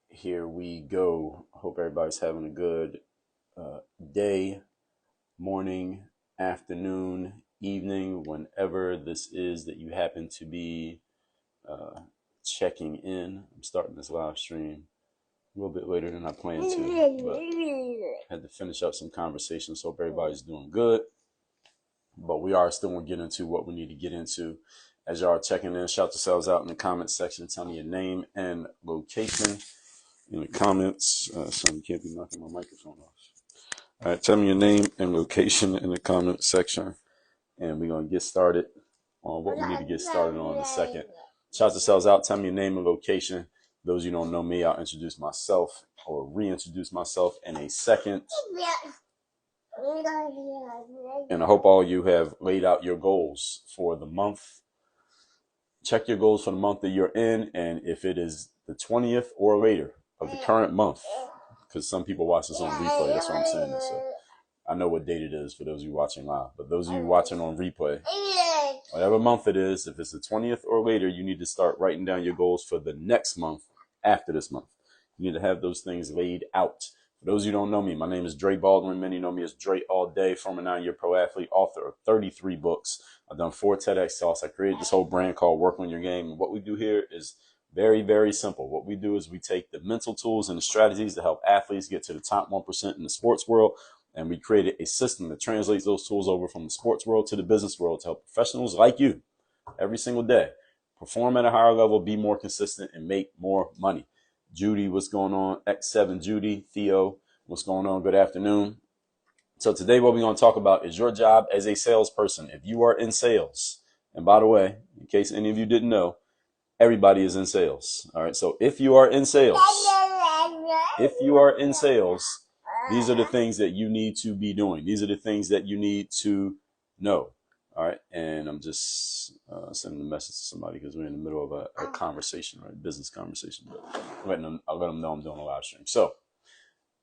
Here we go. Hope everybody's having a good day, morning, afternoon, evening, whenever this is that you happen to be checking in. I'm starting this live stream a little bit later than I planned to, but had to finish up some conversations. Hope everybody's doing good. But we are still going to get into what we need to get into. As y'all are checking in, shout yourselves out in the comments section. Tell me your name and location in the comments. So you can't be knocking my microphone off. All right, tell me your name and location in the comments section. And we're going to get started on what we need to get started on in a second. Shout yourselves out. Tell me your name and location. Those who don't know me, I'll introduce myself or reintroduce myself in a second. And I hope all you have laid out your goals for the month. Check your goals for the month that you're in, and if it is the 20th or later of the current month, because some people watch this on replay, that's what I'm saying. So I know what date it is for those of you watching live, but those of you watching on replay, whatever month it is, if it's the 20th or later, you need to start writing down your goals for the next month after this month. You need to have those things laid out. For those who don't know me, my name is Dre Baldwin. Many know me as Dre all day, former 9-year pro athlete, author of 33 books. I've done 4 TEDx talks. I created this whole brand called Work on Your Game. And what we do here is very, very simple. What we do is we take the mental tools and the strategies to help athletes get to the top 1% in the sports world. And we created a system that translates those tools over from the sports world to the business world to help professionals like you every single day perform at a higher level, be more consistent, and make more money. Judy, what's going on? X7 Judy, Theo, what's going on? Good afternoon. So today what we're going to talk about is your job as a salesperson. If you are in sales, and by the way, in case any of you didn't know, everybody is in sales. All right. So if you are in sales, these are the things that you need to be doing. These are the things that you need to know. All right. And I'm just sending a message to somebody because we're in the middle of a conversation, right? Business conversation. But I'll let them know I'm doing a live stream. So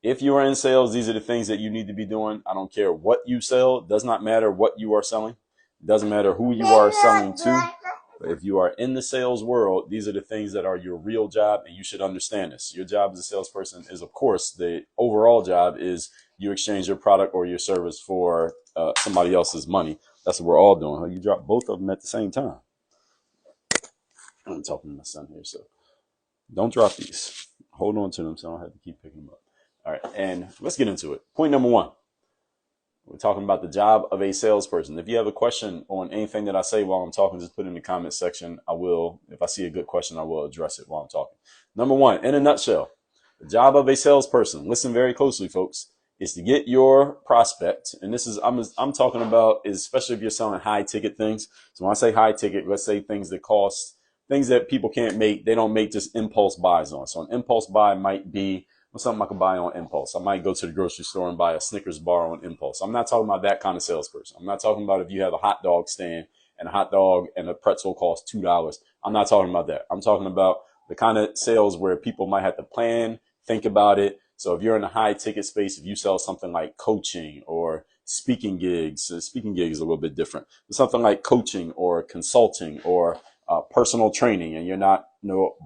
if you are in sales, these are the things that you need to be doing. I don't care what you sell. It does not matter what you are selling. It doesn't matter who you are selling to. But if you are in the sales world, these are the things that are your real job, and you should understand this. Your job as a salesperson is, of course, the overall job is you exchange your product or your service for somebody else's money. That's what we're all doing. You drop both of them at the same time. I'm talking to my son here, so don't drop these. Hold on to them so I don't have to keep picking them up. All right, and let's get into it. Point number 1. We're talking about the job of a salesperson. If you have a question on anything that I say while I'm talking, just put it in the comment section. I will, if I see a good question, I will address it while I'm talking. Number 1, in a nutshell, the job of a salesperson, listen very closely, folks, is to get your prospect. And this is, I'm talking about, especially if you're selling high ticket things. So when I say high ticket, let's say things that cost, things that people can't make, they don't make just impulse buys on. So an impulse buy might be something I could buy on impulse. I might go to the grocery store and buy a Snickers bar on impulse. I'm not talking about that kind of salesperson. I'm not talking about if you have a hot dog stand and a hot dog and a pretzel costs $2. I'm not talking about that. I'm talking about the kind of sales where people might have to plan, think about it. So if you're in the high ticket space, if you sell something like coaching or speaking gigs is a little bit different. But something like coaching or consulting or personal training, and you're not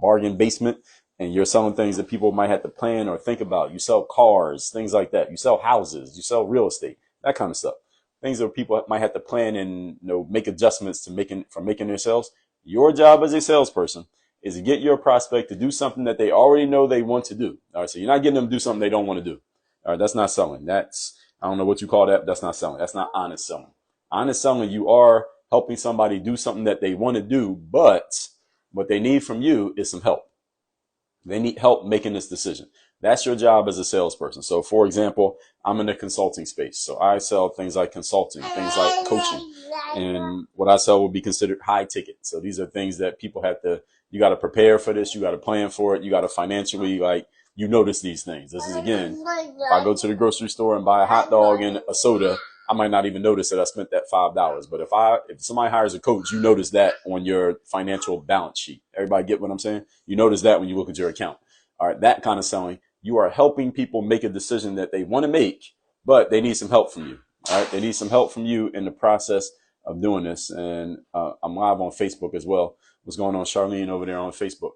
bargain basement, and you're selling things that people might have to plan or think about. You sell cars, things like that. You sell houses, you sell real estate, that kind of stuff. Things that people might have to plan and make adjustments to making their sales. Your job as a salesperson is to get your prospect to do something that they already know they want to do. All right, so you're not getting them to do something they don't want to do. All right, that's not selling. That's, I don't know what you call that, but that's not selling. That's not honest selling. Honest selling, you are helping somebody do something that they want to do, but what they need from you is some help. They need help making this decision. That's your job as a salesperson. So for example, I'm in the consulting space. So I sell things like consulting, things like coaching, and what I sell will be considered high ticket. So these are things that people you got to prepare for this. You got to plan for it. You got to financially, notice these things. This is, again, if I go to the grocery store and buy a hot dog and a soda, I might not even notice that I spent that $5. But if somebody hires a coach, you notice that on your financial balance sheet. Everybody get what I'm saying? You notice that when you look at your account. All right, that kind of selling. You are helping people make a decision that they want to make, but they need some help from you. All right, they need some help from you in the process of doing this. And I'm live on Facebook as well. What's going on, Charlene, over there on Facebook?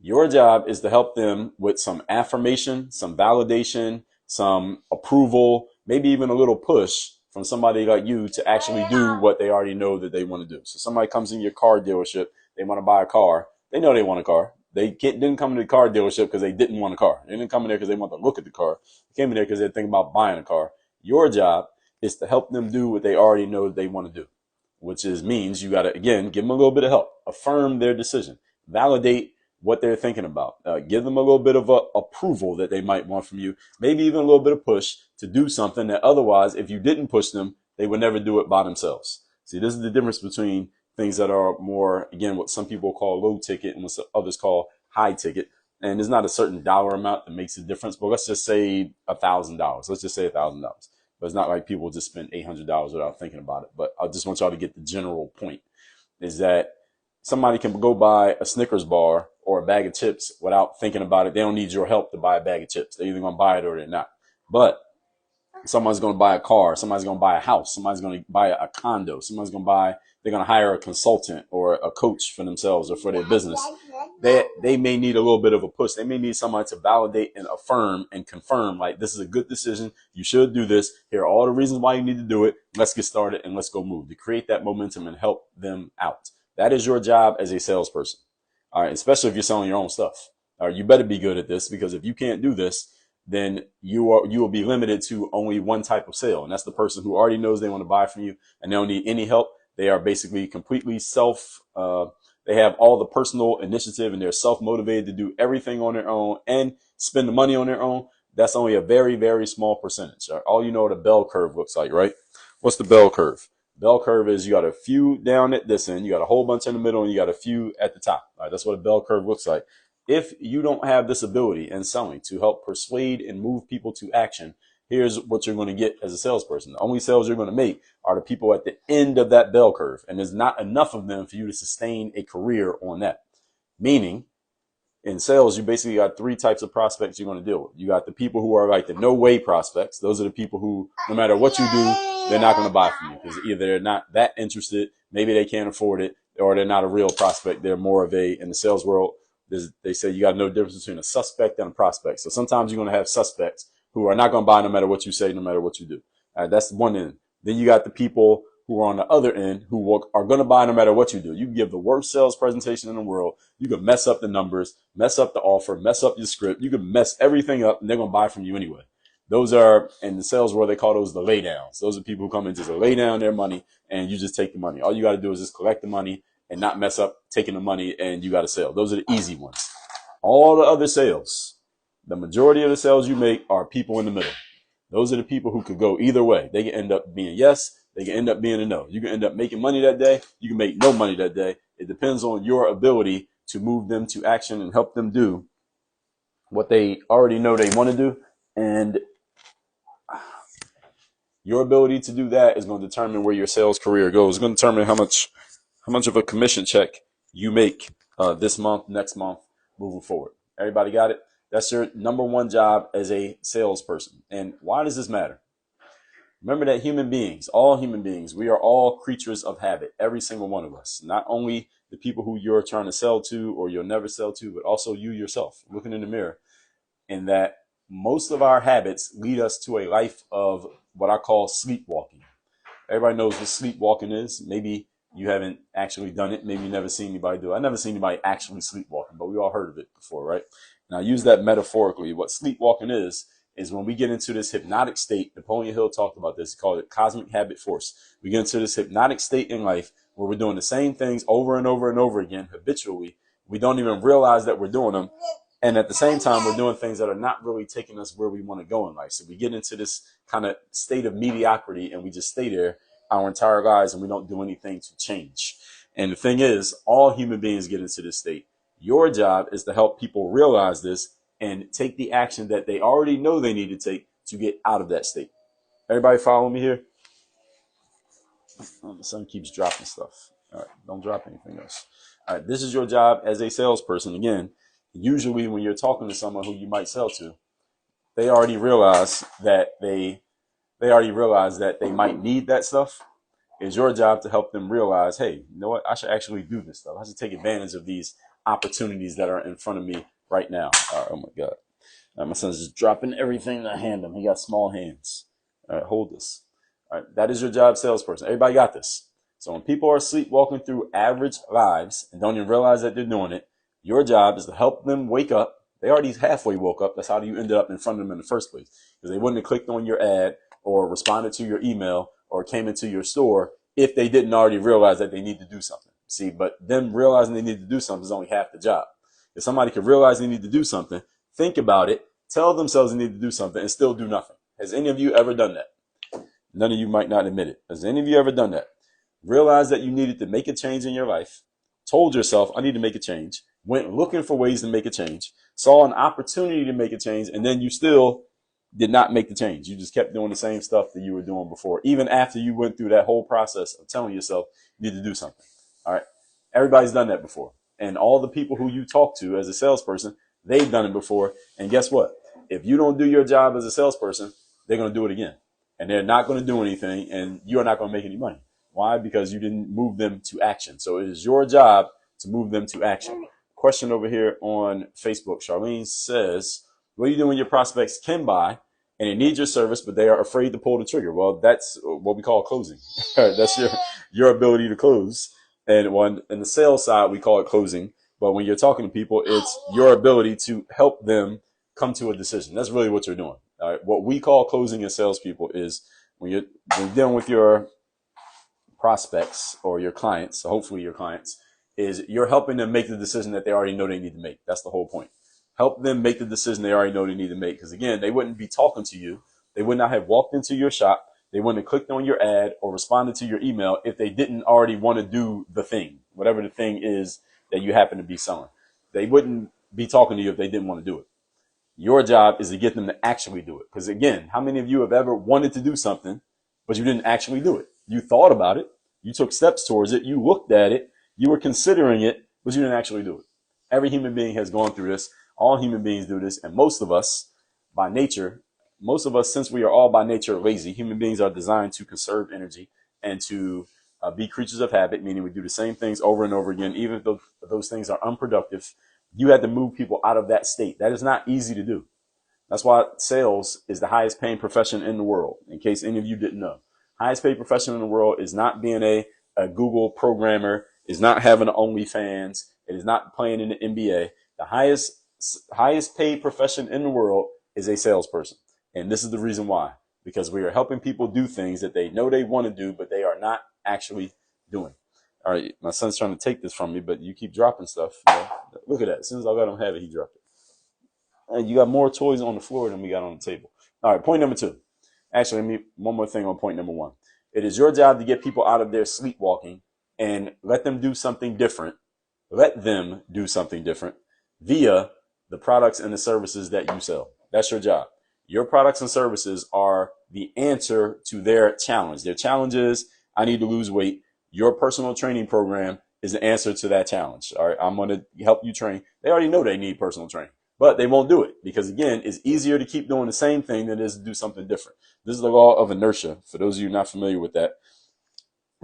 Your job is to help them with some affirmation, some validation, some approval, maybe even a little push from somebody like you to actually do what they already know that they want to do. So somebody comes in your car dealership, they want to buy a car. They know they want a car. They didn't come to the car dealership because they didn't want a car. They didn't come in there because they want to look at the car. They came in there because they're thinking about buying a car. Your job is to help them do what they already know they want to do, which means you got to, again, give them a little bit of help, affirm their decision, validate what they're thinking about, give them a little bit of approval that they might want from you, maybe even a little bit of push to do something that otherwise, if you didn't push them, they would never do it by themselves. See, this is the difference between things that are more, again, what some people call low ticket and what others call high ticket. And there's not a certain dollar amount that makes a difference, but let's just say $1,000. Let's just say $1,000. But it's not like people just spend $800 without thinking about it. But I just want y'all to get the general point, is that somebody can go buy a Snickers bar or a bag of chips without thinking about it. They don't need your help to buy a bag of chips. They're either going to buy it or they're not. But someone's going to buy a car. Somebody's going to buy a house. Somebody's going to buy a condo. They're going to hire a consultant or a coach for themselves or for their business. They may need a little bit of a push. They may need somebody to validate and affirm and confirm, like, this is a good decision. You should do this. Here are all the reasons why you need to do it. Let's get started and let's go move, to create that momentum and help them out. That is your job as a salesperson. All right. Especially if you're selling your own stuff. All right. You better be good at this, because if you can't do this, then you will be limited to only one type of sale. And that's the person who already knows they want to buy from you and they don't need any help. They are basically completely they have all the personal initiative and they're self-motivated to do everything on their own and spend the money on their own. That's only a very, very small percentage. All you know what a bell curve looks like, right? What's the bell curve? Bell curve is you got a few down at this end, you got a whole bunch in the middle, and you got a few at the top. All right, that's what a bell curve looks like. If you don't have this ability in selling to help persuade and move people to action, here's what you're going to get as a salesperson. The only sales you're going to make are the people at the end of that bell curve. And there's not enough of them for you to sustain a career on that. Meaning, in sales, you basically got three types of prospects you're going to deal with. You got the people who are like the no way prospects. Those are the people who, no matter what you do, they're not going to buy from you, because either they're not that interested, maybe they can't afford it, or they're not a real prospect. They're more of in the sales world, they say you got to know the difference between a suspect and a prospect. So sometimes you're going to have suspects who are not going to buy no matter what you say, no matter what you do. All right, that's one end. Then you got the people who are on the other end who are going to buy no matter what you do. You can give the worst sales presentation in the world. You can mess up the numbers, mess up the offer, mess up your script. You can mess everything up and they're going to buy from you anyway. Those are, in the sales world, they call those the lay downs. Those are people who come in just to lay down their money and you just take the money. All you got to do is just collect the money and not mess up taking the money, and you got to sell. Those are the easy ones. All the other sales, the majority of the sales you make are people in the middle. Those are the people who could go either way. They can end up being yes, they can end up being a no. You can end up making money that day, you can make no money that day. It depends on your ability to move them to action and help them do what they already know they want to do. And your ability to do that is going to determine where your sales career goes. It's going to determine how much of a commission check you make this month, next month, moving forward. Everybody got it? That's your number one job as a salesperson. And why does this matter? Remember that human beings, all human beings, we are all creatures of habit, every single one of us. Not only the people who you're trying to sell to or you'll never sell to, but also you yourself, looking in the mirror. And that most of our habits lead us to a life of what I call sleepwalking. Everybody knows what sleepwalking is. Maybe you haven't actually done it. Maybe you never seen anybody do it. I never seen anybody actually sleepwalking, but we all heard of it before, right? And I use that metaphorically. What sleepwalking is when we get into this hypnotic state. Napoleon Hill talked about this. He called it cosmic habit force. We get into this hypnotic state in life where we're doing the same things over and over and over again habitually. We don't even realize that we're doing them. And at the same time, we're doing things that are not really taking us where we want to go in life. So we get into this kind of state of mediocrity and we just stay there our entire lives and we don't do anything to change. And the thing is, all human beings get into this state. Your job is to help people realize this and take the action that they already know they need to take to get out of that state. Everybody follow me here? Oh, the sun keeps dropping stuff. All right, don't drop anything else. All right, this is your job as a salesperson. Again, usually when you're talking to someone who you might sell to, they already realize that they might need that stuff. It's your job to help them realize, hey, you know what? I should actually do this stuff. I should take advantage of these opportunities that are in front of me right now. All right, oh my God. All right, my son's just dropping everything I hand him. He got small hands. All right, hold this. All right, that is your job, salesperson. Everybody got this. So when people are sleepwalking through average lives and don't even realize that they're doing it, your job is to help them wake up. They already halfway woke up. That's how you ended up in front of them in the first place, because they wouldn't have clicked on your ad or responded to your email or came into your store if they didn't already realize that they need to do something. See, but them realizing they need to do something is only half the job. If somebody could realize they need to do something, think about it, tell themselves they need to do something, and still do nothing. Has any of you ever done that? None of you might not admit it. Has any of you ever done that? Realized that you needed to make a change in your life, told yourself, I need to make a change, went looking for ways to make a change, saw an opportunity to make a change, and then you still did not make the change. You just kept doing the same stuff that you were doing before, even after you went through that whole process of telling yourself you need to do something. All right. Everybody's done that before. And all the people who you talk to as a salesperson, they've done it before. And guess what? If you don't do your job as a salesperson, they're going to do it again. And they're not going to do anything, and you're not going to make any money. Why? Because you didn't move them to action. So it is your job to move them to action. Question over here on Facebook. Charlene says, what do you do when your prospects can buy and they need your service, but they are afraid to pull the trigger? Well, that's what we call closing. That's your ability to close. And in the sales side, we call it closing. But when you're talking to people, it's your ability to help them come to a decision. That's really what you're doing. All right. What we call closing as salespeople is when you're dealing with your prospects or your clients, so hopefully your clients, is you're helping them make the decision that they already know they need to make. That's the whole point. Help them make the decision they already know they need to make. Because again, they wouldn't be talking to you. They would not have walked into your shop. They wouldn't have clicked on your ad or responded to your email if they didn't already want to do the thing, whatever the thing is that you happen to be selling. They wouldn't be talking to you if they didn't want to do it. Your job is to get them to actually do it. Because again, how many of you have ever wanted to do something, but you didn't actually do it? You thought about it. You took steps towards it. You looked at it. You were considering it, but you didn't actually do it. Every human being has gone through this. All human beings do this. And most of us, by nature, since we are all by nature lazy, human beings are designed to conserve energy and to be creatures of habit, meaning we do the same things over and over again, even if those things are unproductive. You had to move people out of that state. That is not easy to do. That's why sales is the highest paying profession in the world, in case any of you didn't know. Highest paid profession in the world is not being a Google programmer, is not having an OnlyFans, it is not playing in the NBA. The highest paid profession in the world is a salesperson. And this is the reason why. Because we are helping people do things that they know they want to do, but they are not actually doing. All right, my son's trying to take this from me, but you keep dropping stuff. Look at that. As soon as I let him have it, he dropped it. And you got more toys on the floor than we got on the table. All right, point number 2. Actually, one more thing on point number 1. It is your job to get people out of their sleepwalking and let them do something different. Let them do something different via the products and the services that you sell. That's your job. Your products and services are the answer to their challenge. Their challenge is, I need to lose weight. Your personal training program is the answer to that challenge. All right, I'm going to help you train. They already know they need personal training, but they won't do it because, again, it's easier to keep doing the same thing than it is to do something different. This is the law of inertia. For those of you not familiar with that,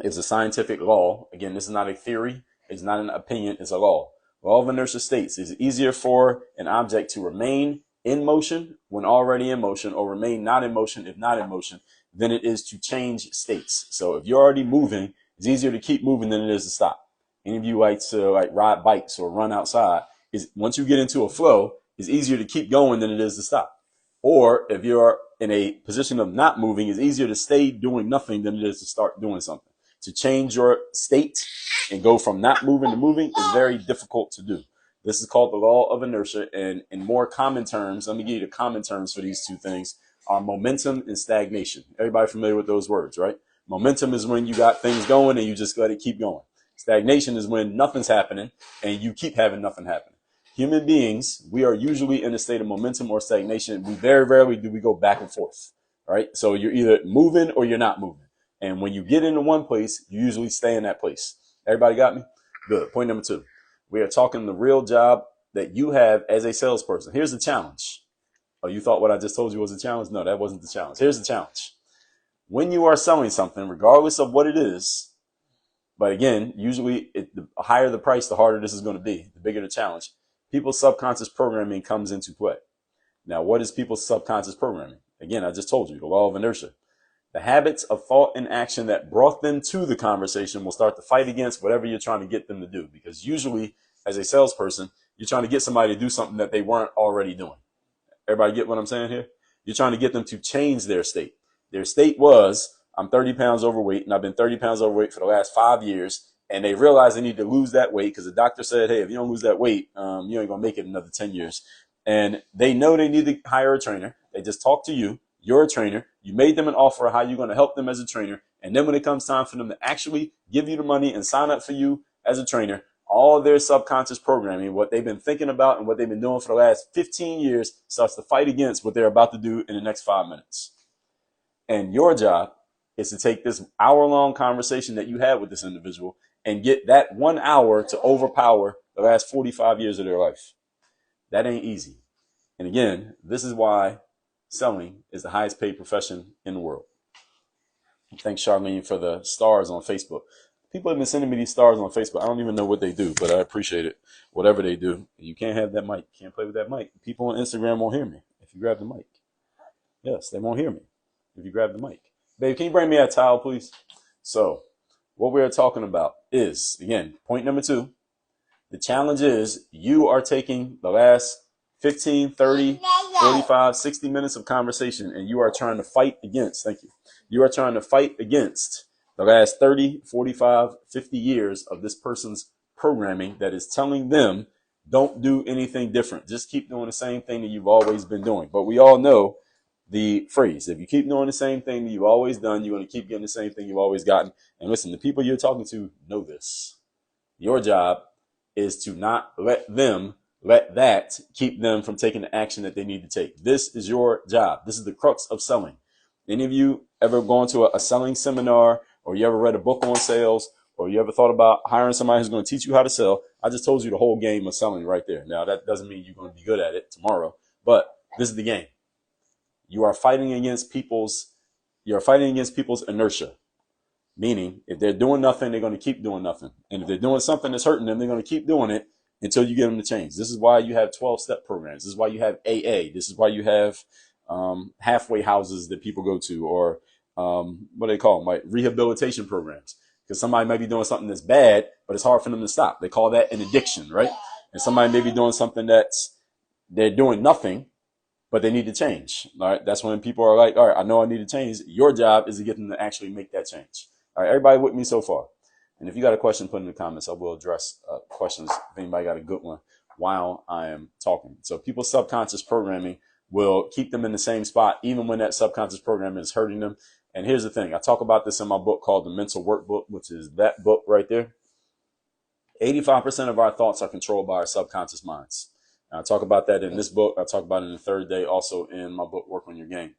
it's a scientific law. Again, this is not a theory. It's not an opinion. It's a law. Law of inertia states it's easier for an object to remain in motion when already in motion, or remain not in motion if not in motion, than it is to change states. So if you're already moving, it's easier to keep moving than it is to stop. Any of you like to ride bikes or run outside, is once you get into a flow, it's easier to keep going than it is to stop. Or if you're in a position of not moving, it's easier to stay doing nothing than it is to start doing something. To change your state and go from not moving to moving is very difficult to do. This is called the law of inertia. And in more common terms, let me give you the common terms for these two things, are momentum and stagnation. Everybody familiar with those words, right? Momentum is when you got things going and you just let it keep going. Stagnation is when nothing's happening and you keep having nothing happen. Human beings, we are usually in a state of momentum or stagnation. We very rarely do we go back and forth, right? So you're either moving or you're not moving. And when you get into one place, you usually stay in that place. Everybody got me? Good. Point number 2. We are talking the real job that you have as a salesperson. Here's the challenge. Oh, you thought what I just told you was a challenge? No, that wasn't the challenge. Here's the challenge. When you are selling something, regardless of what it is, But again, usually the higher the price, the harder this is going to be, the bigger the challenge. People's subconscious programming comes into play. Now, what is people's subconscious programming? Again, I just told you, the law of inertia. The habits of thought and action that brought them to the conversation will start to fight against whatever you're trying to get them to do. Because usually, as a salesperson, you're trying to get somebody to do something that they weren't already doing. Everybody get what I'm saying here? You're trying to get them to change their state. Their state was, I'm 30 pounds overweight, and I've been 30 pounds overweight for the last 5 years, and they realize they need to lose that weight because the doctor said, hey, if you don't lose that weight, you ain't going to make it another 10 years. And they know they need to hire a trainer. They just talk to you. You're a trainer. You made them an offer of how you're going to help them as a trainer. And then when it comes time for them to actually give you the money and sign up for you as a trainer, all their subconscious programming, what they've been thinking about and what they've been doing for the last 15 years starts to fight against what they're about to do in the next 5 minutes. And your job is to take this hour-long conversation that you had with this individual and get that 1 hour to overpower the last 45 years of their life. That ain't easy. And again, this is why selling is the highest paid profession in the world. Thanks, Charlene, for the stars on Facebook. People have been sending me these stars on Facebook. I don't even know what they do, but I appreciate it. Whatever they do. You can't have that mic. You can't play with that mic. People on Instagram won't hear me if you grab the mic. Yes, they won't hear me if you grab the mic. Babe, can you bring me a towel, please? So what we're talking about is, again, point number 2. The challenge is you are taking the last 15, 30, 45, 60 minutes of conversation and you are trying to fight against, thank you. You are trying to fight against the last 30, 45, 50 years of this person's programming that is telling them don't do anything different. Just keep doing the same thing that you've always been doing. But we all know the phrase, if you keep doing the same thing that you've always done, you're going to keep getting the same thing you've always gotten. And listen, the people you're talking to know this. Your job is to not let that keep them from taking the action that they need to take. This is your job. This is the crux of selling. Any of you ever gone to a selling seminar, or you ever read a book on sales, or you ever thought about hiring somebody who's going to teach you how to sell? I just told you the whole game of selling right there. Now, that doesn't mean you're going to be good at it tomorrow, but this is the game. You are fighting against people's inertia. Meaning, if they're doing nothing, they're going to keep doing nothing. And if they're doing something that's hurting them, they're going to keep doing it until you get them to change. This is why you have 12-step programs. This is why you have AA. This is why you have halfway houses that people go to, or what do they call them, like rehabilitation programs. Because somebody might be doing something that's bad, but it's hard for them to stop. They call that an addiction, right? And somebody may be doing something they're doing nothing, but they need to change. All right. That's when people are like, all right, I know I need to change. Your job is to get them to actually make that change. All right, everybody with me so far? And if you got a question, put it in the comments. I will address questions if anybody got a good one while I am talking. So people's subconscious programming will keep them in the same spot, even when that subconscious programming is hurting them. And here's the thing. I talk about this in my book called The Mental Workbook, which is that book right there. 85% of our thoughts are controlled by our subconscious minds. And I talk about that in this book. I talk about it in the third day, also in my book, Work on Your Game.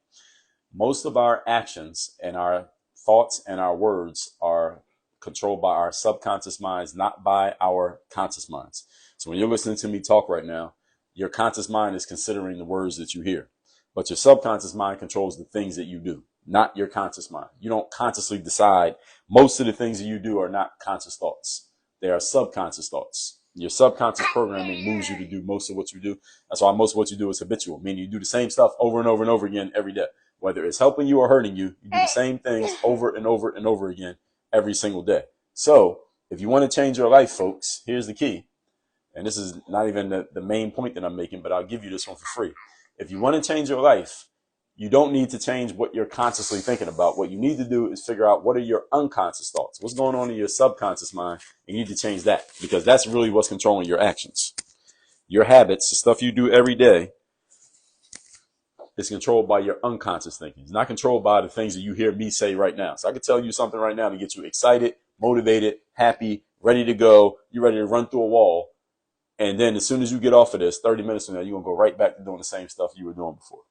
Most of our actions and our thoughts and our words are controlled by our subconscious minds, not by our conscious minds. So when you're listening to me talk right now, your conscious mind is considering the words that you hear, but your subconscious mind controls the things that you do, not your conscious mind. You don't consciously decide. Most of the things that you do are not conscious thoughts. They are subconscious thoughts. Your subconscious programming moves you to do most of what you do. That's why most of what you do is habitual, meaning you do the same stuff over and over and over again every day. Whether it's helping you or hurting you, you do the same things over and over and over again every single day. So if you want to change your life, folks, here's the key. And this is not even the main point that I'm making, but I'll give you this one for free. If you want to change your life, you don't need to change what you're consciously thinking about. What you need to do is figure out what are your unconscious thoughts. What's going on in your subconscious mind? And you need to change that, because that's really what's controlling your actions. Your habits, the stuff you do every day, is controlled by your unconscious thinking. It's not controlled by the things that you hear me say right now. So I could tell you something right now to get you excited, motivated, happy, ready to go. You're ready to run through a wall. And then as soon as you get off of this, 30 minutes from now, you're going to go right back to doing the same stuff you were doing before.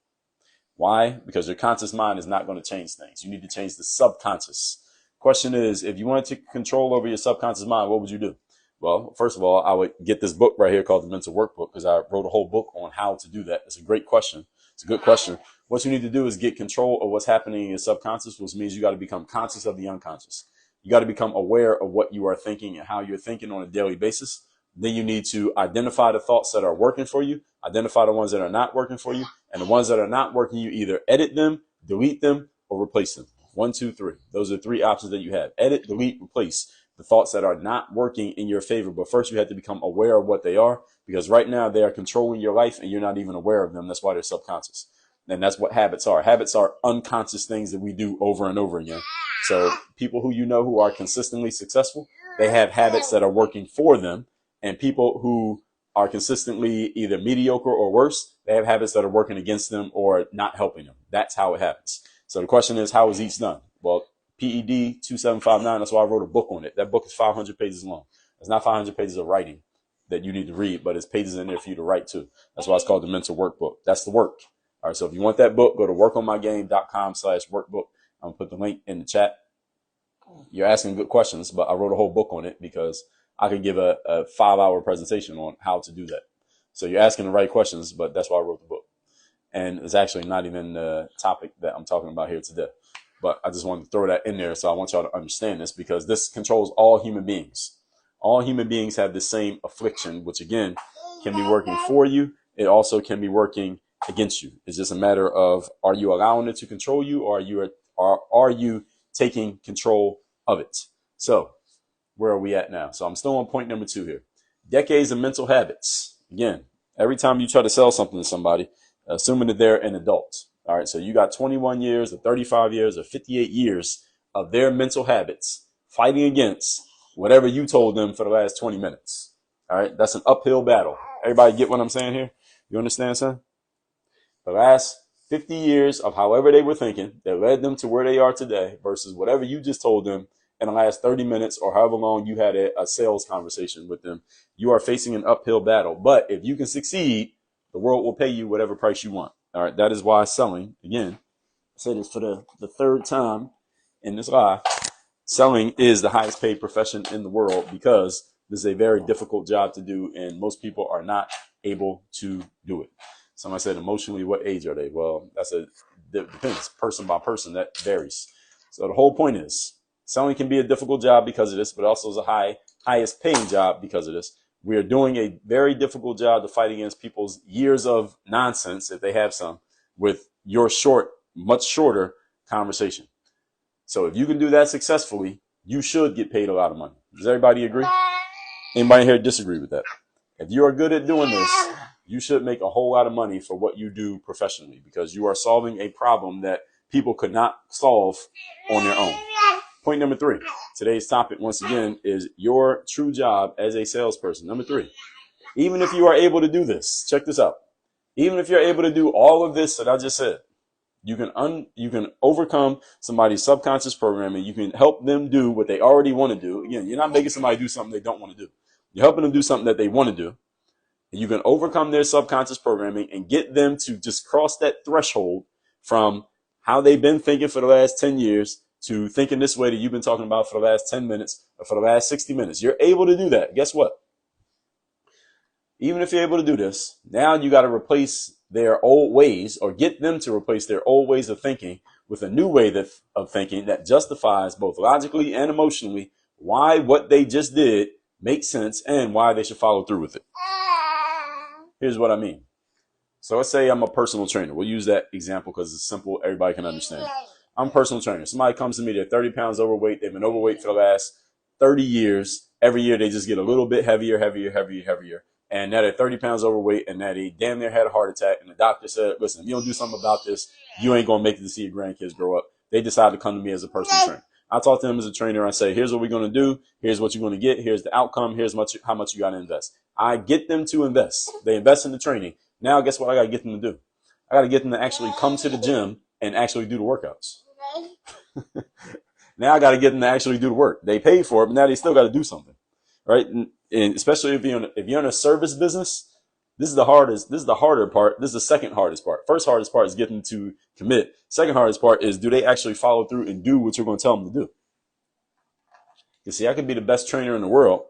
Why? Because your conscious mind is not going to change things. You need to change the subconscious. Question is, if you wanted to control over your subconscious mind, what would you do? Well, first of all, I would get this book right here called The Mental Workbook, because I wrote a whole book on how to do that. It's a great question. It's a good question. What you need to do is get control of what's happening in your subconscious, which means you got to become conscious of the unconscious. You got to become aware of what you are thinking and how you're thinking on a daily basis. Then you need to identify the thoughts that are working for you, identify the ones that are not working for you, and the ones that are not working, you either edit them, delete them, or replace them. 1, 2, 3. Those are 3 options that you have. Edit, delete, replace the thoughts that are not working in your favor. But first, you have to become aware of what they are, because right now they are controlling your life and you're not even aware of them. That's why they're subconscious. And that's what habits are. Habits are unconscious things that we do over and over again. So people who you know who are consistently successful, they have habits that are working for them. And people who are consistently either mediocre or worse, they have habits that are working against them or not helping them. That's how it happens. So the question is, how is each done? Well, PED 2759, that's why I wrote a book on it. That book is 500 pages long. It's not 500 pages of writing that you need to read, but it's pages in there for you to write too. That's why it's called the mental workbook. That's the work. All right. So if you want that book, go to workonmygame.com/workbook. I'm going to put the link in the chat. You're asking good questions, but I wrote a whole book on it because I could give a 5-hour presentation on how to do that. So you're asking the right questions, but that's why I wrote the book. And it's actually not even the topic that I'm talking about here today. But I just wanted to throw that in there. So I want y'all to understand this, because this controls all human beings. All human beings have the same affliction, which again can be working for you. It also can be working against you. It's just a matter of, are you allowing it to control you, or are you taking control of it? So where are we at now? So I'm still on point number 2 here. Decades of mental habits. Again, every time you try to sell something to somebody, assuming that they're an adult. All right. So you got 21 years or 35 years or 58 years of their mental habits fighting against whatever you told them for the last 20 minutes. All right. That's an uphill battle. Everybody get what I'm saying here? You understand, son? The last 50 years of however they were thinking that led them to where they are today versus whatever you just told them in the last 30 minutes or however long you had a sales conversation with them. You are facing an uphill battle. But if you can succeed, the world will pay you whatever price you want. All right. That is why selling, again, I say this for the 3rd time in this live, selling is the highest paid profession in the world, because this is a very difficult job to do, and most people are not able to do it. Somebody said, emotionally, what age are they? Well, depends, person by person, that varies. So the whole point is, selling can be a difficult job because of this, but also is a highest paying job because of this. We are doing a very difficult job to fight against people's years of nonsense, if they have some, with your much shorter conversation. So if you can do that successfully, you should get paid a lot of money. Does everybody agree? Anybody here disagree with that? If you are good at doing this, you should make a whole lot of money for what you do professionally, because you are solving a problem that people could not solve on their own. Point number 3. Today's topic, once again, is your true job as a salesperson. Number 3. Even if you are able to do this, check this out. Even if you're able to do all of this that I just said, you can overcome somebody's subconscious programming. You can help them do what they already want to do. Again, you're not making somebody do something they don't want to do. You're helping them do something that they want to do. And you can overcome their subconscious programming and get them to just cross that threshold from how they've been thinking for the last 10 years to thinking this way that you've been talking about for the last 10 minutes or for the last 60 minutes. You're able to do that. Guess what? Even if you're able to do this, now you got to replace their old ways, or get them to replace their old ways of thinking with a new way of thinking that justifies both logically and emotionally why what they just did makes sense and why they should follow through with it. Here's what I mean. So let's say I'm a personal trainer. We'll use that example because it's simple. Everybody can understand. I'm a personal trainer. Somebody comes to me, they're 30 pounds overweight. They've been overweight for the last 30 years. Every year they just get a little bit heavier. And now they're 30 pounds overweight, and now they damn near had a heart attack. And the doctor said, listen, if you don't do something about this, you ain't going to make it to see your grandkids grow up. They decide to come to me as a personal trainer. I talk to them as a trainer. I say, here's what we're going to do. Here's what you're going to get. Here's the outcome. Here's how much you got to invest. I get them to invest. They invest in the training. Now, guess what I got to get them to do? I got to get them to actually come to the gym and actually do the workouts. Now I got to get them to actually do the work. They paid for it, but now they still got to do something, right? And especially if you're in a service business, this is the harder part. This is the second hardest part. First hardest part is getting them to commit. Second hardest part is, do they actually follow through and do what you're going to tell them to do? You see, I could be the best trainer in the world.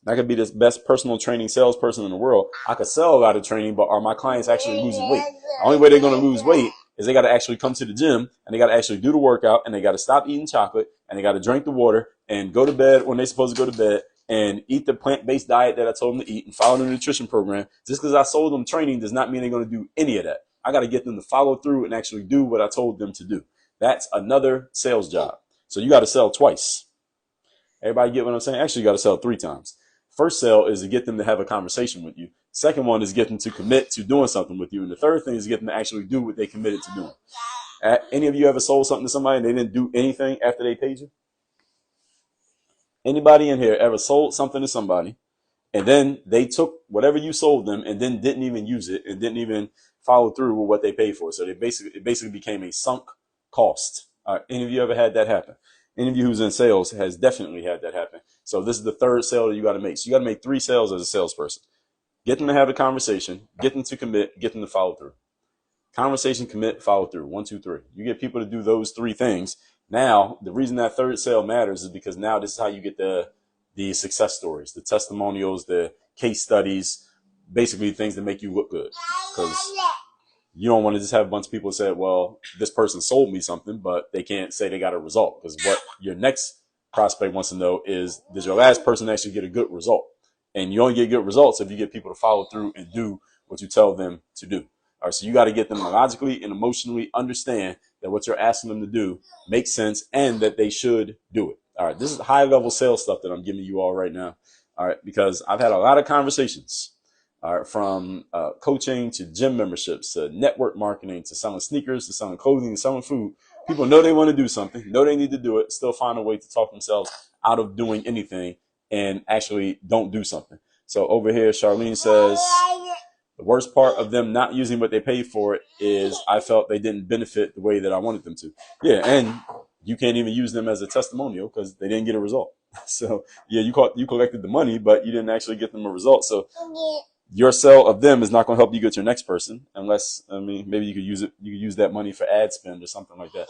I could be the best personal training salesperson in the world. I could sell a lot of training, but are my clients actually losing weight? The only way they're going to lose weight is they got to actually come to the gym and they got to actually do the workout and they got to stop eating chocolate and they got to drink the water and go to bed when they're supposed to go to bed and eat the plant-based diet that I told them to eat and follow the nutrition program. Just because I sold them training does not mean they're going to do any of that. I got to get them to follow through and actually do what I told them to do. That's another sales job. So you got to sell twice. Everybody get what I'm saying? Actually, you got to sell 3 times. First sale is to get them to have a conversation with you. Second one is get them to commit to doing something with you. And the third thing is get them to actually do what they committed to doing. Any of you ever sold something to somebody and they didn't do anything after they paid you? Anybody in here ever sold something to somebody and then they took whatever you sold them and then didn't even use it and didn't even follow through with what they paid for? So it basically became a sunk cost. Any of you ever had that happen? Any of you who's in sales has definitely had that happen. So this is the third sale that you got to make. So you got to make 3 sales as a salesperson. Get them to have a conversation, get them to commit, get them to follow through. Conversation, commit, follow through. 1, 2, 3. You get people to do those 3 things. Now, the reason that third sale matters is because now this is how you get the success stories, the testimonials, the case studies, basically things that make you look good. Because you don't want to just have a bunch of people say, well, this person sold me something, but they can't say they got a result. Because what your next prospect wants to know is, did your last person actually get a good result? And you only get good results if you get people to follow through and do what you tell them to do. All right, so you got to get them to logically and emotionally understand that what you're asking them to do makes sense and that they should do it. All right, this is high level sales stuff that I'm giving you all right now. All right, because I've had a lot of conversations, all right, from coaching to gym memberships to network marketing to selling sneakers to selling clothing to selling food. People know they want to do something, know they need to do it, still find a way to talk themselves out of doing anything and actually don't do something. So over here, Charlene says, the worst part of them not using what they paid for it is I felt they didn't benefit the way that I wanted them to. Yeah, and you can't even use them as a testimonial because they didn't get a result. So yeah, you collected the money, but you didn't actually get them a result. So your sale of them is not going to help you get your next person unless, I mean, maybe you could use it. You could use that money for ad spend or something like that.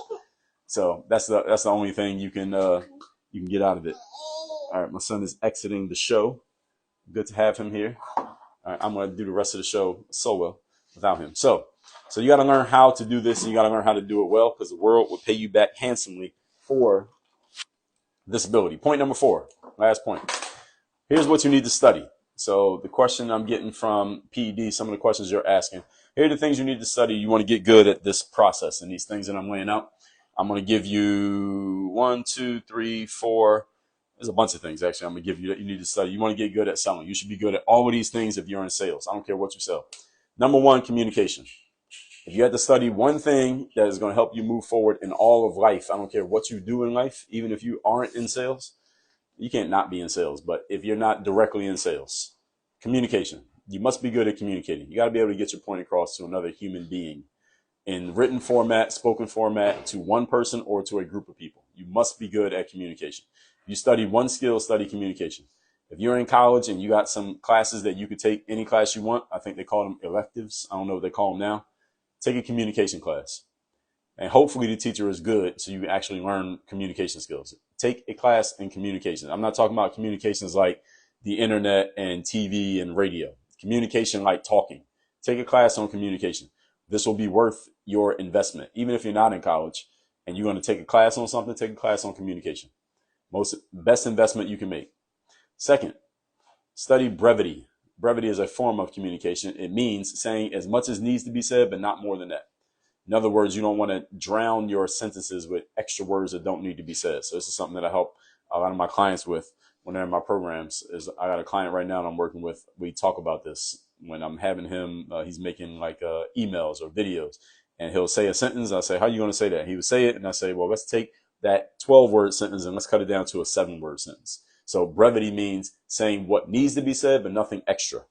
So that's the only thing you can get out of it. All right, my son is exiting the show. Good to have him here. All right, I'm going to do the rest of the show solo without him. So you got to learn how to do this, and you got to learn how to do it well, because the world will pay you back handsomely for this ability. Point number 4, last point. Here's what you need to study. So the question I'm getting from PED, some of the questions you're asking, here are the things you need to study. You want to get good at this process and these things that I'm laying out. I'm going to give you 1, 2, 3, 4. There's a bunch of things, actually, I'm going to give you that you need to study. You want to get good at selling. You should be good at all of these things if you're in sales. I don't care what you sell. Number 1, communication. If you had to study one thing that is going to help you move forward in all of life, I don't care what you do in life, even if you aren't in sales, you can't not be in sales. But if you're not directly in sales, communication. You must be good at communicating. You got to be able to get your point across to another human being in written format, spoken format, to one person or to a group of people. You must be good at communication. If you study one skill, study communication. If you're in college and you got some classes that you could take any class you want, I think they call them electives. I don't know what they call them now. Take a communication class. And hopefully the teacher is good so you actually learn communication skills. Take a class in communication. I'm not talking about communications like the internet and TV and radio. Communication like talking. Take a class on communication. This will be worth your investment. Even if you're not in college and you're going to take a class on something, take a class on communication. Best investment you can make. Second, study brevity. Brevity is a form of communication. It means saying as much as needs to be said, but not more than that. In other words, you don't want to drown your sentences with extra words that don't need to be said. So this is something that I help a lot of my clients with when they're in my programs. I got a client right now that I'm working with. We talk about this when I'm having him. He's making like emails or videos, and he'll say a sentence. I say, how are you going to say that? He would say it, and I say, well, let's take that 12-word sentence and let's cut it down to a 7-word sentence. So brevity means saying what needs to be said, but nothing extra,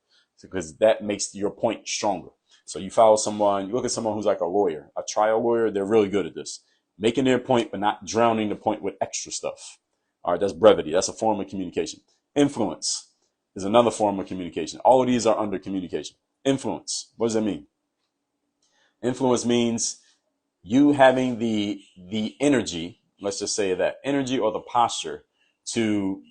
because that makes your point stronger. So you follow someone, you look at someone who's like a lawyer, a trial lawyer, they're really good at this. Making their point, but not drowning the point with extra stuff. All right, that's brevity. That's a form of communication. Influence is another form of communication. All of these are under communication. Influence, what does that mean? Influence means you having the energy, let's just say that, energy or the posture to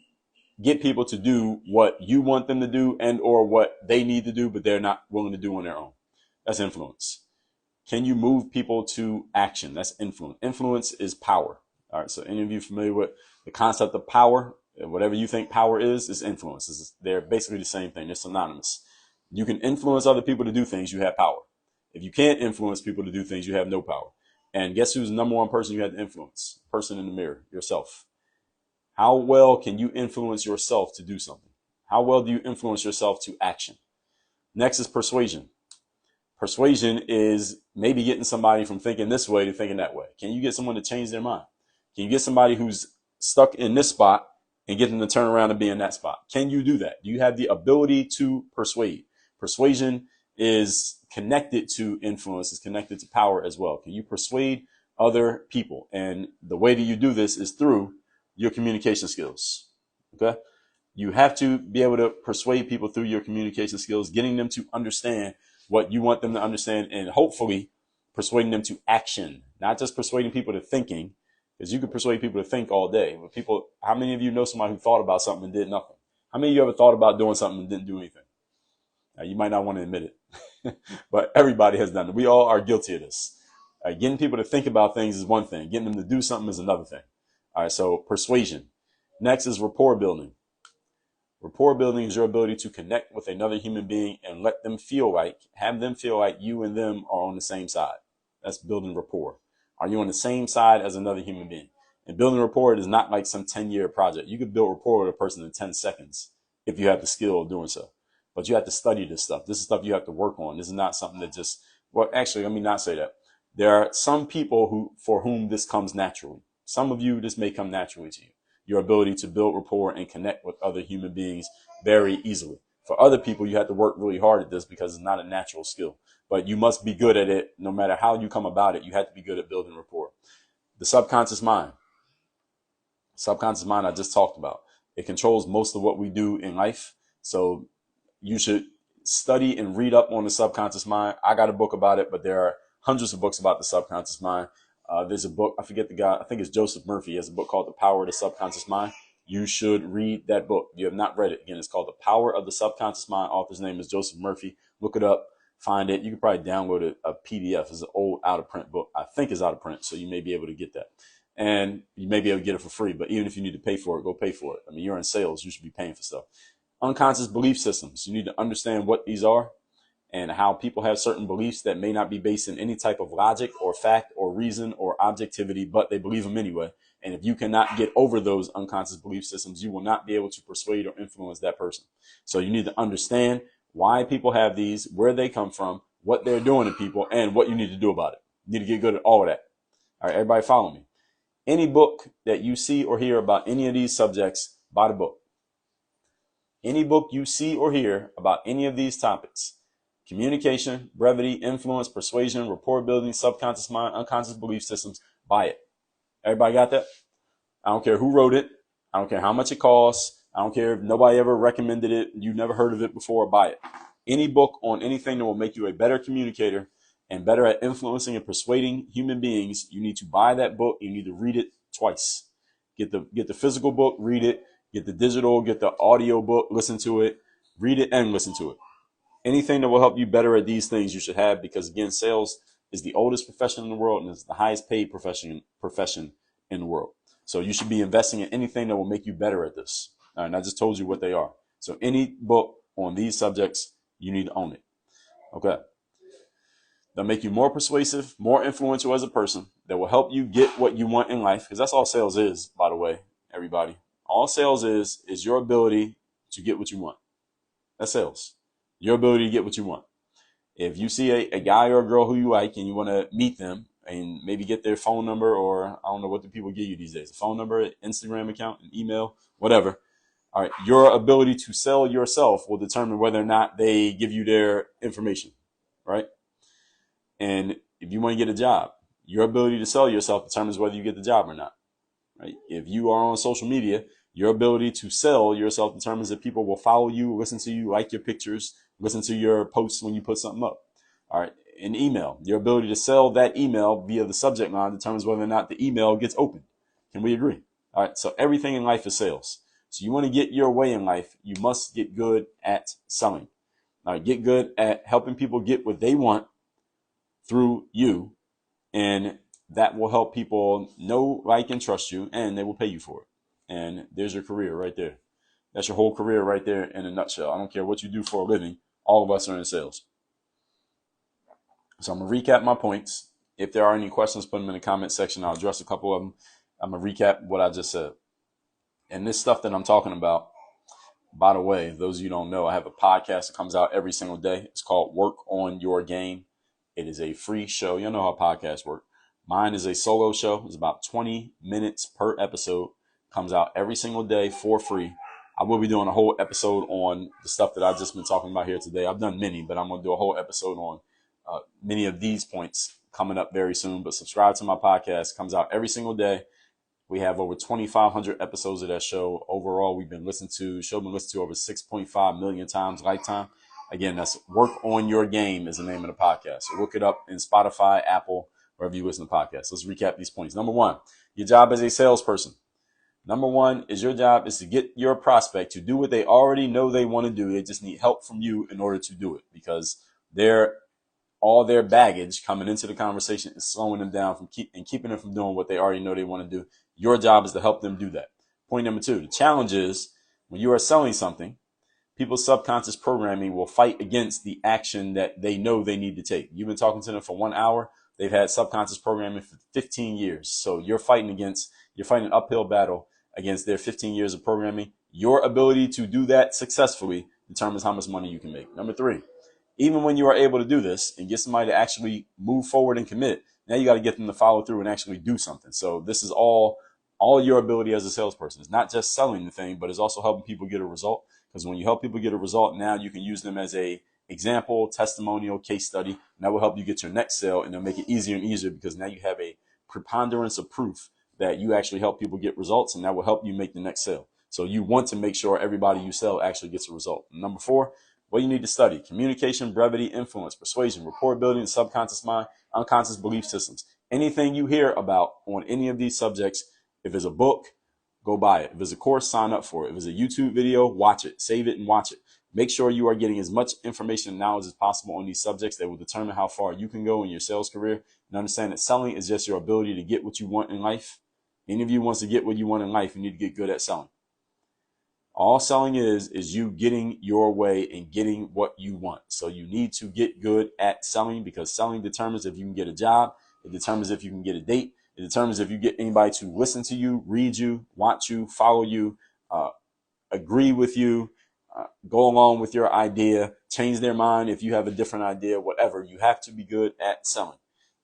get people to do what you want them to do and or what they need to do, but they're not willing to do on their own. That's influence. Can you move people to action? That's influence. Influence is power. All right. So any of you familiar with the concept of power? Whatever you think power is influence. They're basically the same thing. They're synonymous. You can influence other people to do things, you have power. If you can't influence people to do things, you have no power. And guess who's the number one person you have to influence? Person in the mirror, yourself. How well can you influence yourself to do something? How well do you influence yourself to action? Next is persuasion. Persuasion is maybe getting somebody from thinking this way to thinking that way. Can you get someone to change their mind? Can you get somebody who's stuck in this spot and get them to turn around and be in that spot? Can you do that? Do you have the ability to persuade? Persuasion is connected to influence, is connected to power as well. Can you persuade other people? And the way that you do this is through your communication skills. Okay? You have to be able to persuade people through your communication skills, getting them to understand what you want them to understand, and hopefully persuading them to action, not just persuading people to thinking, because you can persuade people to think all day. But people, how many of you know somebody who thought about something and did nothing? How many of you ever thought about doing something and didn't do anything? Now, you might not want to admit it, but everybody has done it. We all are guilty of this. Getting people to think about things is one thing. Getting them to do something is another thing. All right, so persuasion. Next is rapport building. Rapport building is your ability to connect with another human being and have them feel like you and them are on the same side. That's building rapport. Are you on the same side as another human being? And building rapport is not like some 10-year project. You could build rapport with a person in 10 seconds if you have the skill of doing so. But you have to study this stuff. This is stuff you have to work on. This is not something that just, well, actually, let me not say that. There are some people for whom this comes naturally. Some of you, this may come naturally to you. Your ability to build rapport and connect with other human beings very easily. For other people, you have to work really hard at this because it's not a natural skill. But you must be good at it. No matter how you come about it, you have to be good at building rapport. The subconscious mind. Subconscious mind I just talked about. It controls most of what we do in life. So you should study and read up on the subconscious mind. I got a book about it, but there are hundreds of books about the subconscious mind. There's a book, I forget the guy, I think it's Joseph Murphy. He has a book called The Power of the Subconscious Mind. You should read that book. If you have not read it, again, it's called The Power of the Subconscious Mind. Author's name is Joseph Murphy. Look it up, find it. You can probably download a PDF. It's an old out of print book. I think it's out of print, so you may be able to get that. And you may be able to get it for free, but even if you need to pay for it, go pay for it. I mean, you're in sales, you should be paying for stuff. Unconscious belief systems. You need to understand what these are and how people have certain beliefs that may not be based in any type of logic or fact or reason or objectivity, but they believe them anyway. And if you cannot get over those unconscious belief systems, you will not be able to persuade or influence that person. So you need to understand why people have these, where they come from, what they're doing to people, and what you need to do about it. You need to get good at all of that. All right, everybody follow me. Any book that you see or hear about any of these subjects, buy the book. Any book you see or hear about any of these topics, communication, brevity, influence, persuasion, rapport building, subconscious mind, unconscious belief systems, buy it. Everybody got that? I don't care who wrote it. I don't care how much it costs. I don't care if nobody ever recommended it. You never heard of it before, buy it. Any book on anything that will make you a better communicator and better at influencing and persuading human beings, you need to buy that book. You need to read it twice. Get the physical book, read it. Get the digital, get the audio book, listen to it, read it and listen to it. Anything that will help you better at these things you should have, because again, sales is the oldest profession in the world and it's the highest paid profession in the world. So you should be investing in anything that will make you better at this. All right, and I just told you what they are. So any book on these subjects, you need to own it. Okay. They'll make you more persuasive, more influential as a person. That will help you get what you want in life, because that's all sales is, by the way, everybody. All sales is your ability to get what you want. That's sales. Your ability to get what you want. If you see a guy or a girl who you like and you want to meet them and maybe get their phone number, or I don't know what the people give you these days, a phone number, an Instagram account, an email, whatever. All right, your ability to sell yourself will determine whether or not they give you their information, right? And if you want to get a job, your ability to sell yourself determines whether you get the job or not, right? If you are on social media, your ability to sell yourself determines if people will follow you, listen to you, like your pictures, listen to your posts when you put something up. All right. An email, your ability to sell that email via the subject line determines whether or not the email gets opened. Can we agree? All right. So everything in life is sales. So you want to get your way in life, you must get good at selling. All right. Get good at helping people get what they want through you, and that will help people know, like, and trust you, and they will pay you for it. And there's your career right there. That's your whole career right there in a nutshell. I don't care what you do for a living. All of us are in sales. So I'm going to recap my points. If there are any questions, put them in the comment section. I'll address a couple of them. I'm going to recap what I just said. And this stuff that I'm talking about, by the way, those of you who don't know, I have a podcast that comes out every single day. It's called Work on Your Game. It is a free show. You know how podcasts work. Mine is a solo show. It's about 20 minutes per episode. Comes out every single day for free. I will be doing a whole episode on the stuff that I've just been talking about here today. I've done many, but I'm going to do a whole episode on many of these points coming up very soon. But subscribe to my podcast. It comes out every single day. We have over 2,500 episodes of that show. Overall, we've been listened to. Show been listened to over 6.5 million times lifetime. Again, that's Work on Your Game is the name of the podcast. So look it up in Spotify, Apple, wherever you listen to podcasts. Let's recap these points. Number one, your job as a salesperson. Number one is your job is to get your prospect to do what they already know they want to do. They just need help from you in order to do it, because all their baggage coming into the conversation is slowing them down from keeping them from doing what they already know they want to do. Your job is to help them do that. Point number two, the challenge is when you are selling something, people's subconscious programming will fight against the action that they know they need to take. You've been talking to them for 1 hour. They've had subconscious programming for 15 years. So you're fighting an uphill battle against their 15 years of programming. Your ability to do that successfully determines how much money you can make. Number three, even when you are able to do this and get somebody to actually move forward and commit, now you got to get them to follow through and actually do something. So this is all your ability as a salesperson. It's not just selling the thing, but it's also helping people get a result. Because when you help people get a result, now you can use them as a example, testimonial, case study, and that will help you get your next sale, and it'll make it easier and easier because now you have a preponderance of proof that you actually help people get results, and that will help you make the next sale. So you want to make sure everybody you sell actually gets a result. Number four, what you need to study: communication, brevity, influence, persuasion, rapport building, subconscious mind, unconscious belief systems. Anything you hear about on any of these subjects, if it's a book, go buy it. If it's a course, sign up for it. If it's a YouTube video, watch it, save it, and watch it. Make sure you are getting as much information and knowledge as possible on these subjects that will determine how far you can go in your sales career. And understand that selling is just your ability to get what you want in life. Any of you wants to get what you want in life, you need to get good at selling. All selling is you getting your way and getting what you want. So you need to get good at selling, because selling determines if you can get a job. It determines if you can get a date. It determines if you get anybody to listen to you, read you, watch you, follow you, agree with you, go along with your idea, change their mind if you have a different idea, whatever. You have to be good at selling.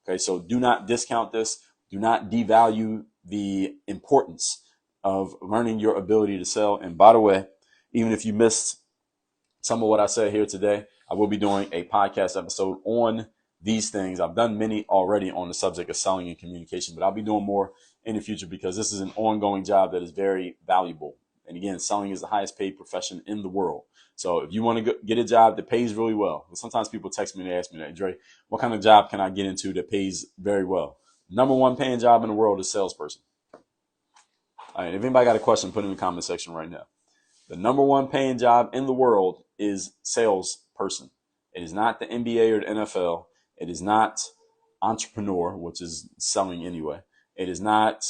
Okay, so do not discount this. Do not devalue the importance of learning your ability to sell. And by the way, even if you missed some of what I said here today, I will be doing a podcast episode on these things. I've done many already on the subject of selling and communication, but I'll be doing more in the future because this is an ongoing job that is very valuable. And again, selling is the highest paid profession in the world. So if you want to get a job that pays really well, sometimes people text me and they ask me that, Dre, what kind of job can I get into that pays very well? Number one paying job in the world is salesperson. All right, if anybody got a question, put it in the comment section right now. The number one paying job in the world is salesperson. It is not the NBA or the NFL. It is not entrepreneur, which is selling anyway. It is not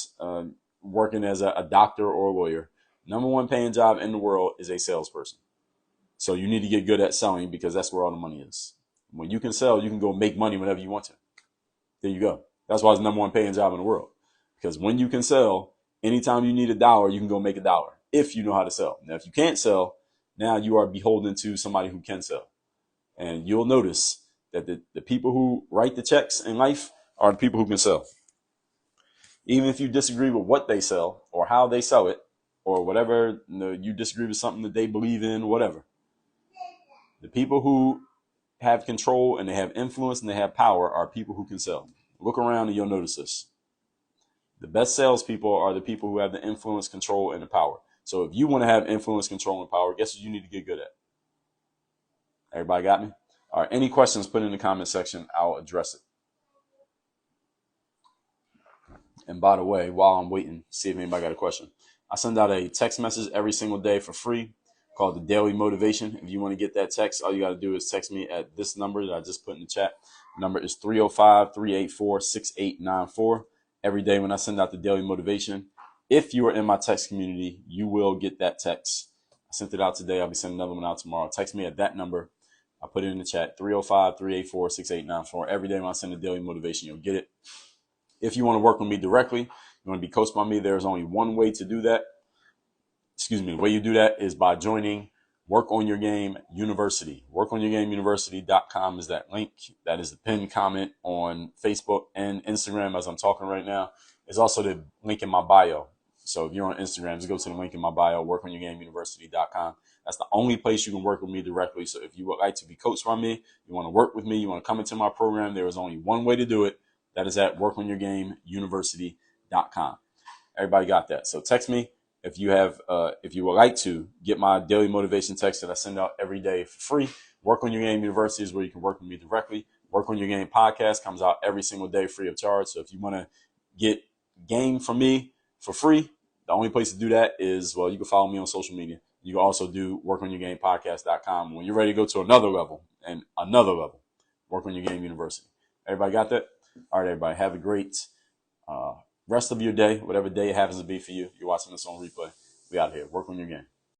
working as a doctor or a lawyer. Number one paying job in the world is a salesperson. So you need to get good at selling, because that's where all the money is. When you can sell, you can go make money whenever you want to. There you go. That's why it's the number one paying job in the world. Because when you can sell, anytime you need $1, you can go make $1 if you know how to sell. Now, if you can't sell, now you are beholden to somebody who can sell. And you'll notice that the people who write the checks in life are the people who can sell. Even if you disagree with what they sell or how they sell it, or whatever, you disagree with something that they believe in, whatever. The people who have control and they have influence and they have power are people who can sell. Look around and you'll notice this. The best salespeople are the people who have the influence, control, and the power. So if you want to have influence, control, and power, guess what you need to get good at? Everybody got me? All right, any questions, put in the comment section. I'll address it. And by the way, while I'm waiting, see if anybody got a question. I send out a text message every single day for free called the Daily Motivation. If you want to get that text, all you got to do is text me at this number that I just put in the chat. The number is 305-384-6894. Every day when I send out the Daily Motivation, if you are in my text community, you will get that text. I sent it out today. I'll be sending another one out tomorrow. Text me at that number. I put it in the chat, 305-384-6894. Every day when I send a Daily Motivation, you'll get it. If you want to work with me directly, you want to be coached by me, there's only one way to do that. The way you do that is by joining Work on Your Game University. WorkOnYourGameUniversity.com is that link. That is the pinned comment on Facebook and Instagram as I'm talking right now. It's also the link in my bio. So if you're on Instagram, just go to the link in my bio, WorkOnYourGameUniversity.com. That's the only place you can work with me directly. So if you would like to be coached by me, you want to work with me, you want to come into my program, there is only one way to do it. That is at WorkOnYourGameUniversity.com. Everybody got that? So text me. If you would like to get my daily motivation text that I send out every day for free, Work on Your Game University is where you can work with me directly. Work on Your Game podcast comes out every single day free of charge. So if you want to get game from me for free, the only place to do that is, well, you can follow me on social media. You can also do workonyourgamepodcast.com. When you're ready to go to another level, Work on Your Game University. Everybody got that? All right, everybody. Have a great rest of your day, whatever day it happens to be for you. You're watching this on replay. We out here. Work on your game.